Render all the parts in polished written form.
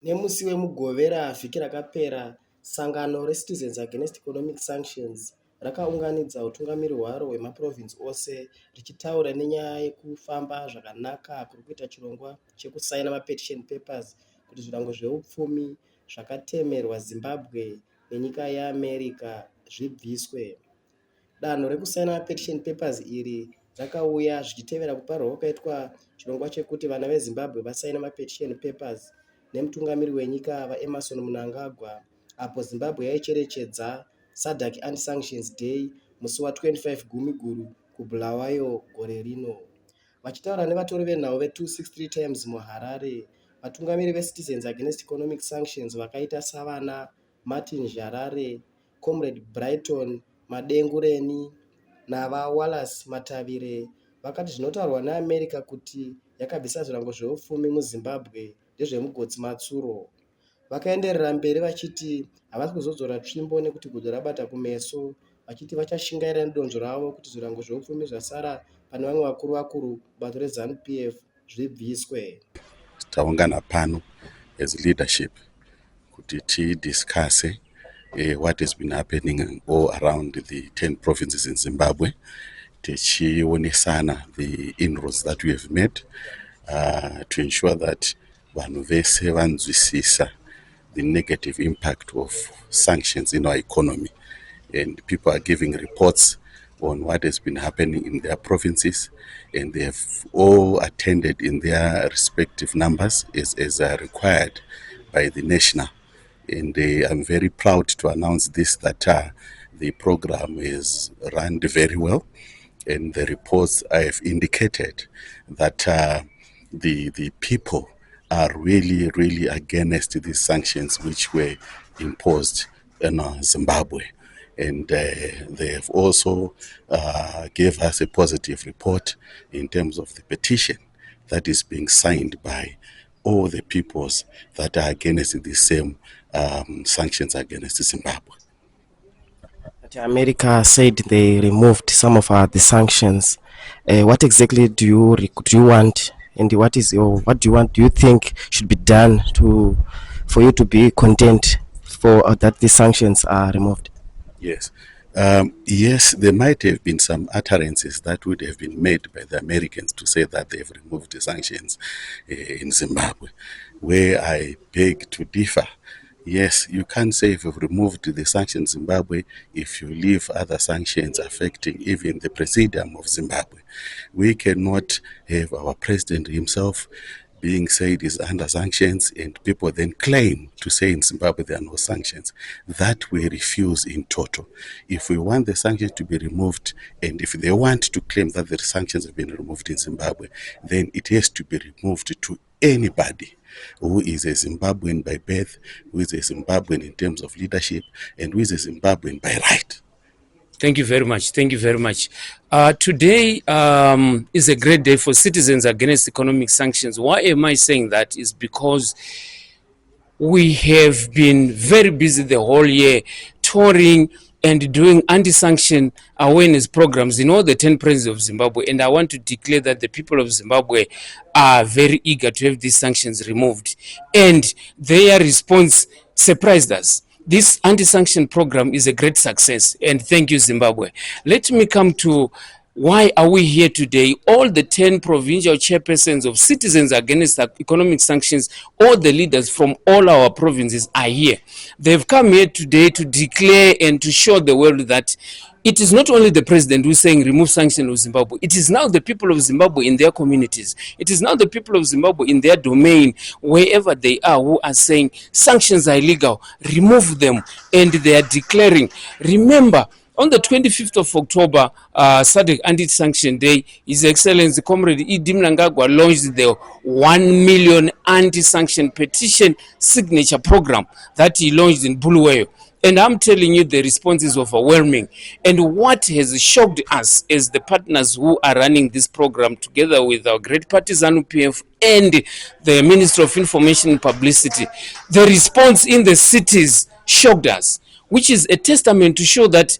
Nemusi wemugovera vhiki rakapera, sangano reCitizens Against Economic Sanctions rakaunganidza utungamiri hwaro hwemaprovinsi ose richitaura nenyaya yekufamba zvakanaka kuri kuita chirongwa chekusaina mapetition papers kuti zvirango zveupfumi zvakatemerwa Zimbabwe nenyika yeAmerica zvibviswe. Danho rekusaina mapetition papers iri rakauya zvichitevera kuparwa kwakaitwa chirongwa chekuti vana veZimbabwe vasaina mapetition papers nemutungamiri wenyika vaEmerson Mnangagwa, apo Zimbabwe yaicherechedza SADC Anti-sanctions Day musi wa25 Gumiguru kuBulawayo gore rino. Vachitaura nevatori venhau ve263 Times muHarare, vatungamiri veCitizens Against Economic Sanctions vakaita savana Martin Jarare, Comrade Brighton Madengureni navaWallace Matavire vakati zvinotaurwa neAmerica kuti yakabvisa zvirango zveupfumi muZimbabwe ndezvemugodzi matsuro. Vakaenderera mberi vachiti havasi kuzodzora tsvimbo nekuti gudzo rabata kumeso, vachiti vachashingaira nedonzvo ravo kuti zvirango zveupfumi zvasara pane vamwe vakuru vakuru kubato reZANU-PF zvibviswe. Taungana pano as leadership kuti tidiscusse what has been happening all around the 10 provinces in Zimbabwe, tichionesana the inroads that we have made to ensure that vanhu vese vanzwisisa the negative impact of sanctions in our economy, and people are giving reports on what has been happening in their provinces, and they have all attended in their respective numbers as required by the national. And I'm very proud to announce this, that the program is run very well, and the reports I have indicated that the people are really against these sanctions which were imposed in Zimbabwe. And they have also gave us a positive report in terms of the petition that is being signed by all the peoples that are against the same sanctions against Zimbabwe. America said they removed some of the sanctions. What exactly do you want, and what do you want? Do you think should be done for you to be content for that the sanctions are removed? Yes. Yes, there might have been some utterances that would have been made by the Americans to say that they've removed the sanctions in Zimbabwe, where I beg to differ. Yes, you can't say if you've removed the sanctions in Zimbabwe if you leave other sanctions affecting even the presidium of Zimbabwe. We cannot have our president himself being said is under sanctions and people then claim to say in Zimbabwe there are no sanctions. That we refuse in total. If we want the sanctions to be removed, and if they want to claim that the sanctions have been removed in Zimbabwe, then it has to be removed to anybody who is a Zimbabwean by birth, who is a Zimbabwean in terms of leadership, and who is a Zimbabwean by right. Thank you very much. Thank you very much. Today is a great day for Citizens Against Economic Sanctions. Why am I saying that? Is because we have been very busy the whole year touring and doing anti-sanction awareness programs in all the 10 provinces of Zimbabwe. And I want to declare that the people of Zimbabwe are very eager to have these sanctions removed. And their response surprised us. This anti-sanction program is a great success, and thank you, Zimbabwe. Let me come to why are we here today. All the 10 provincial chairpersons of Citizens Against Economic Sanctions, all the leaders from all our provinces are here. They've come here today to declare and to show the world that it is not only the president who is saying remove sanctions of Zimbabwe. It is now the people of Zimbabwe in their communities. It is now the people of Zimbabwe in their domain, wherever they are, who are saying sanctions are illegal, remove them. And they are declaring. Remember, on the 25th of October, SADC Anti-sanction Day, His Excellency Comrade Mnangagwa launched the 1 million anti-sanction petition signature program that he launched in Bulawayo. And I'm telling you, the response is overwhelming. And what has shocked us as the partners who are running this program together with our great party ZANU-PF and the Ministry of Information and Publicity, the response in the cities shocked us, which is a testament to show that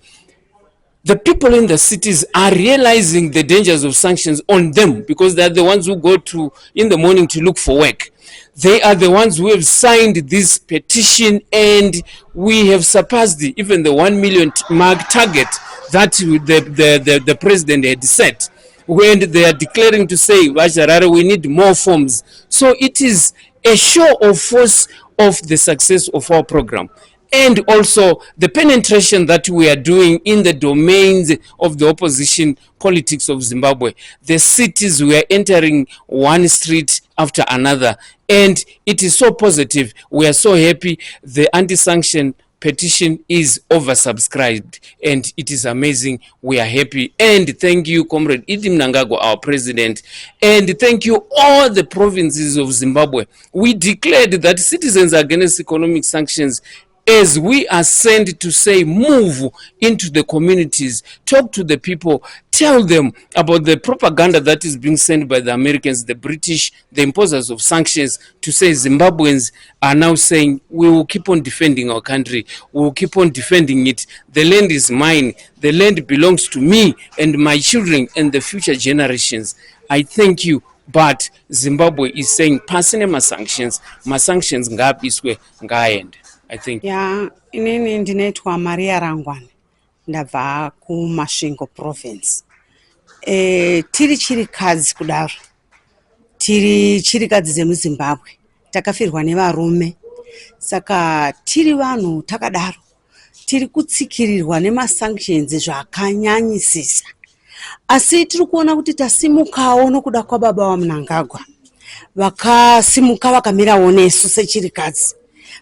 the people in the cities are realizing the dangers of sanctions on them, because they're the ones who go to in the morning to look for work. They are the ones who have signed this petition, and we have surpassed even the 1 million mark target that the president had set, when they are declaring to say, we need more forms. So it is a show of force of the success of our program, and also the penetration that we are doing in the domains of the opposition politics of Zimbabwe. The cities we are entering, one street after another, and it is so positive. We are so happy. The anti-sanction petition is oversubscribed, and it is amazing. We are happy, and thank you, Comrade Idi Mnangagwa, our president, and thank you all the provinces of Zimbabwe. We declared that Citizens Against Economic Sanctions, as we are sent to say, move into the communities, talk to the people, tell them about the propaganda that is being sent by the Americans, the British, the imposers of sanctions, to say Zimbabweans are now saying, we will keep on defending our country, we will keep on defending it. The land is mine, the land belongs to me and my children and the future generations. I thank you. But Zimbabwe is saying, passing YemaSanctions, MaSanctions ngabiswe ngaende. I think. Ya, inini ndinaitwa Maria Rangwani, ndabva kuMasvingo province. Tiri chirikadzi kudaro. Tiri chirikadzi dzemuZimbabwe. Takafirwa nevarume. Saka tiri vanhu takadaro. Tiri kutsikirirwa nemasanctions zvakanyanyisisa. Asi tiri kuona kuti tasimukawo nokuda kwababa vaMnangagwa. Vakasimuka vakamirawo nesu sechirikadzi.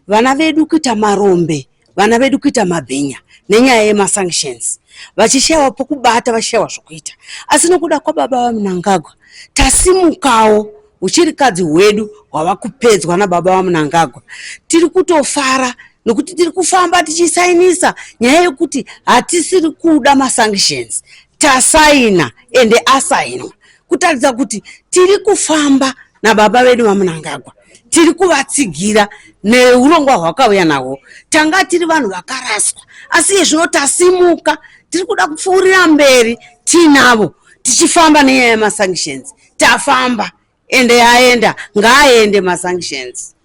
Vana vedu kuita marombe, vana vedu kuita mabhinya nenyaya yemasanctions. Vachishawa pokubata, vashawa zvokuita. Asi nokuda kwababa vaMnangagwa, tasimukawo uchirikadzi hwedu hwavakupedzwa nababa vaMnangagwa. Tiri kutofara nokuti tiri kufamba tichisainisa nyaya yokuti hatisiri kuda masanctions. Tasaina ende asainwa. Kutaridza kuti tiri kufamba nababa vedu vaMnangagwa. Tiri kuvatsigira neurongwa hwakauya nawo. Tanga tiri vanhu vakaraswa. Asi zvino tasimuka, tiri kuda kupfuurira mberi tinavo tichifamba nenyaya yemasanctions. Tafamba ende yaenda, ngaaende masanctions.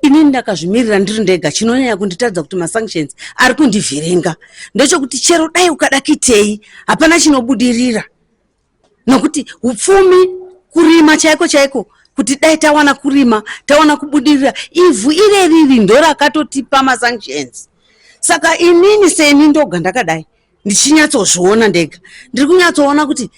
Inini ndakazvimirira ndiri ndega. Chinonyanya kunditadza kuti masanctions ari kundivhiringa ndechekuti chero dai ukada kitei hapana chinobudirira. Nokuti upfumi, kurima chaiko chaiko, kuti dai tawana kurima, tawana kubudirira, ivhu ireriri ndorakatotipa masanctions. Saka inini seni ndoga ndakadai ndichinyatsozviona ndega. Ndiri kunyatsoona kuti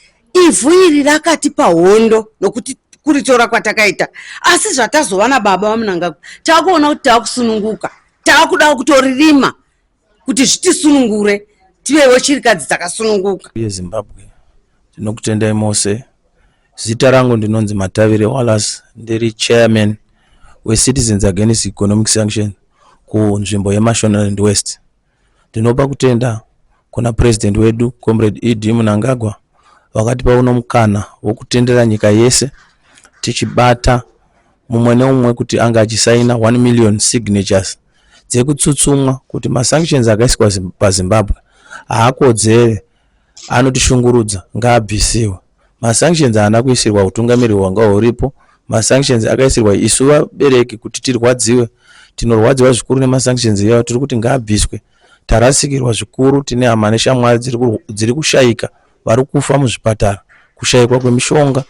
ivhu iri rakatipa hondo nokuti kuritora kwatakaita. Asi zvatazova nababa vaMnangagwa, takuona kuti takusununguka, takuda kutoririma kuti zvitisunungure tivewo chirikadzi dzakasununguka. Zimbabwe tinokutendai mose. Zita rangu ndinonzi Matavire Wallace, ndiri chairman weCitizens Against Economic Sanction kunzvimbo yeMashonaland West. Ndinopa kutenda kuna president wedu Comrade Idi Mnangagwa wakatipa uno mukana wokutendera nyika yese tichibata mumwe neumwe kuti anga achisaina 1 million signatures dzekutsutsumwa kuti masanctions akaiswa paZimbabwe haakodzere, anotishungurudza, ngaabvisiwe. Masanctions haana kuisirwa utungamiri hwanga huripo. Masanctions akaisirwa isu vabereki kuti tirwadziwe. Tinorwadziwa zvikuru nemasanctions iwayo, tiri kuti ngaabviswe. Tarasikirwa zvikuru, tine hama neshamwari dziri kushayika, vari kufa muzvipatara, kushayikwa kwemishonga.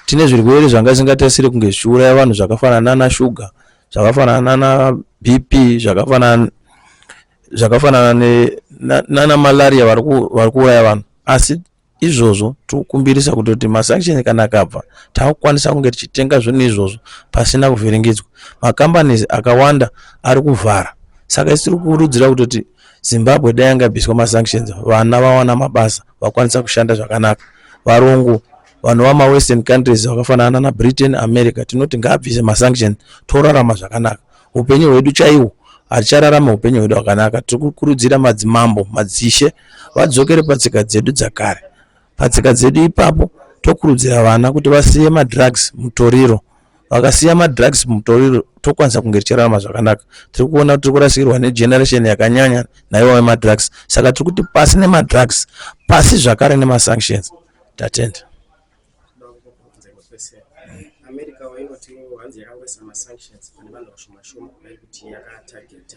Tine zvirwere zvanga zvisingatasiri kunge zvichiuraya vanhu zvakafanana nashuga, zvakafanana na BP, zvakafanana na malaria vari kuuraya vanhu. Asi izvozvo tikukumbirisa kuti masanctions kana akabva takukwanisa kunge tichitenga zvinhu izvozvo pasina kuvhiringidzwa. Macompanies akawanda ari kuvhara. Saka tiri kukurudzira kuti Zimbabwe dai angabviswa masanctions, vana vawana mabasa, vakwanisa kushanda zvakanaka. Varungu, vanhu vama western countries vakafanana na Britain, America, tinoti ngaabvise masanctions, torarama zvakanaka. Upenyu hwedu chaiwo hatichararama upenyu hwedu hwakanaka. Tiri kukurudzira madzimambo, madzishe vadzokere patsika dzedu dzakare. Patsika dzedu ipapo tokurudzira vana kuti vasiye madrugs mutoriro, vakasiya madrugs mutoriro tokwanisa kunge tichirarama zvakanaka. Tiri kuona kuti tiri kurasikirwa negeneration yakanyanya naivo vemadrugs. Saka tiri kuti pasi nemadrugs, pasi zvakare nemasanctions. Tatenda. America wainotiwo hanzi yakangoisa masanctions pane vanhu vashoma kudai kuti yakatargeta.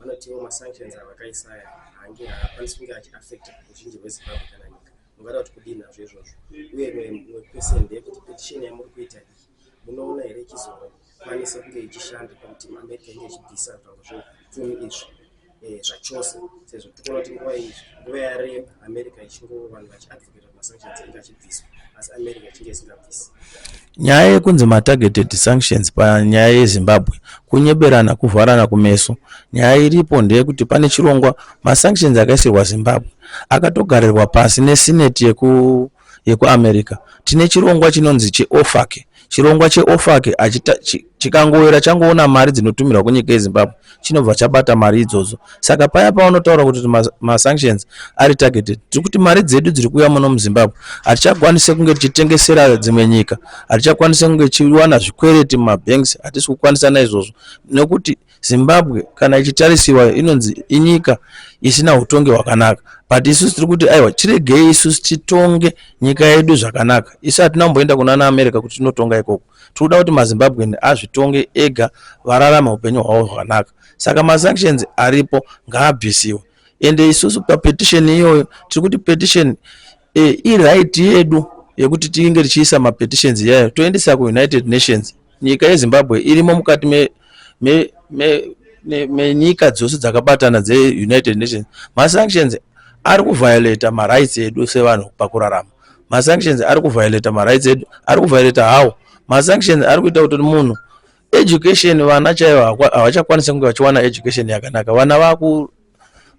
Vanotiwo masanctions avakaisa aya hange haakwanisi kunge achiaffecta ruzhinji rweZimbabwe kana nyika. Mungada kuti kudini nazvo izvozvo? Uye mumwe question ndeyekuti petition yamuri kuita iyi munoona here ichizokwanisa kunge ichishanda pakuti America inge ichibvisa zvipfumi izvi zvachose, sezvo tikuona kuti nguva yareba America ichingo vanhu vachiadvocate masanctions inge achibviswa asi America ichinge isingabvisi. Nyaya yekunzi matargeted sanctions panyaya yeZimbabwe kunyeberana kuvharana kumeso. Nyaya iripo ndeyekuti pane chirongwa masanctions akaisirwa Zimbabwe akatogarirwa pasi nesenate yekuAmerica. Tine chirongwa chinonzi cheOFAC. Chirongwa cheOFAC chikangowera changoona mari dzinotumirwa kunyika yeZimbabwe chinobva chabata mari idzodzo. Saka paya paunotaura kuti masanctions ari targeted, tiri kuti mari dzedu dziri kuuya muno muZimbabwe hatichakwanise kunge tichitengesera dzimwe nyika, hatichakwanise kunge tichiwana zvikwereti mumabanks, hatisi kukwanisa naizvozvo nekuti Zimbabwe kana ichitarisiwa inonzi inyika isina utongi hwakanaka. But isusu tiri kuti aiwa chiregei isusu titonge nyika yedu zvakanaka. Isu hatina kumboenda kuna America kuti tinotonga ikoko. Tinoda kuti maZimbabwean azvitonge ega vararama upenyu hwavo hwakanaka. Saka masanctions aripo ngaabvisiwe. Ende isusu papetition iyoyo tiri kuti petition iright yedu yekuti tinge tichiisa mapetitions yayo toendesa kuUnited Nations. Nyika yeZimbabwe irimo mukati menyika dzose dzakabatana dzeUnited Nations. Masanctions ari kuviolate marights edu sevanhu pakurarama. Masanctions ari kuviolate marights edu, ari kuviolate hawo. Masanctions ari kuita kuti munhu education vana chaivo havachakwanisa kunge vachiwana education yakanaka. Vana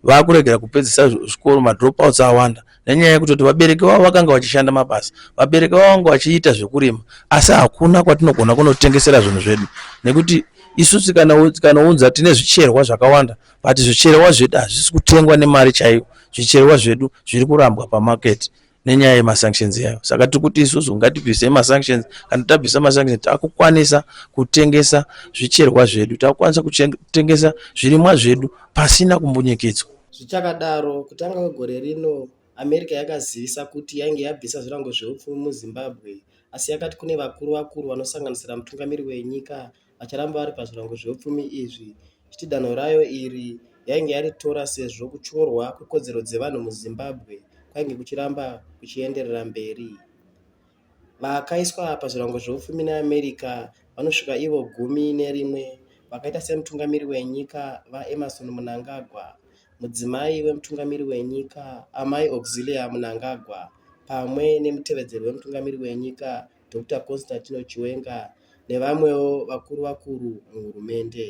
vakuregera kupedzisa zvikoro, madropouts awanda nenyaya yekuti vabereki vavo vakanga vachishanda mabasa, vabereki vavo vanga vachiita zvekurima, asi hakuna kwatinogona kunotengesera zvinhu zvedu nekuti isusu kanaunza tine zvicherwa zvakawanda, but zvicherwa zvedu hazvisi kutengwa nemari chaiyo. Zvicherwa zvedu zviri kurambwa pamarket nenyaya yemasanctions yayo. Saka tiri kuti isusu ngatibvise masanctions. Kana tabvisa masanctions takukwanisa kutengesa zvicherwa zvedu, takukwanisa kutengesa zvirimwa zvedu pasina kumbunyikidzwa. Zvichakadaro kutanga kwegore rino America yakazivisa kuti yainge yabvisa zvirango zveupfumi muZimbabwe, asi yakati kune vakuru vanosanganisira mutungamiri wenyika vacharamba vari pazvirango zveupfumi izvi. Chiti danho rayo iri yainge yaritora sezvo kutyorwa kwekodzero dzevanhu muZimbabwe kwainge kuchiramba kuchienderera mberi. Vakaiswa pazvirango zveupfumi neAmerica vanosvika ivo 11 vakaita semutungamiri wenyika vaEmerson Mnangagwa, mudzimai wemutungamiri wenyika Amai Auxilia Mnangagwa, pamwe nemutevedzeri wemutungamiri wenyika Dr. Constantino Chiwenga nevamwewo vakuru muhurumende.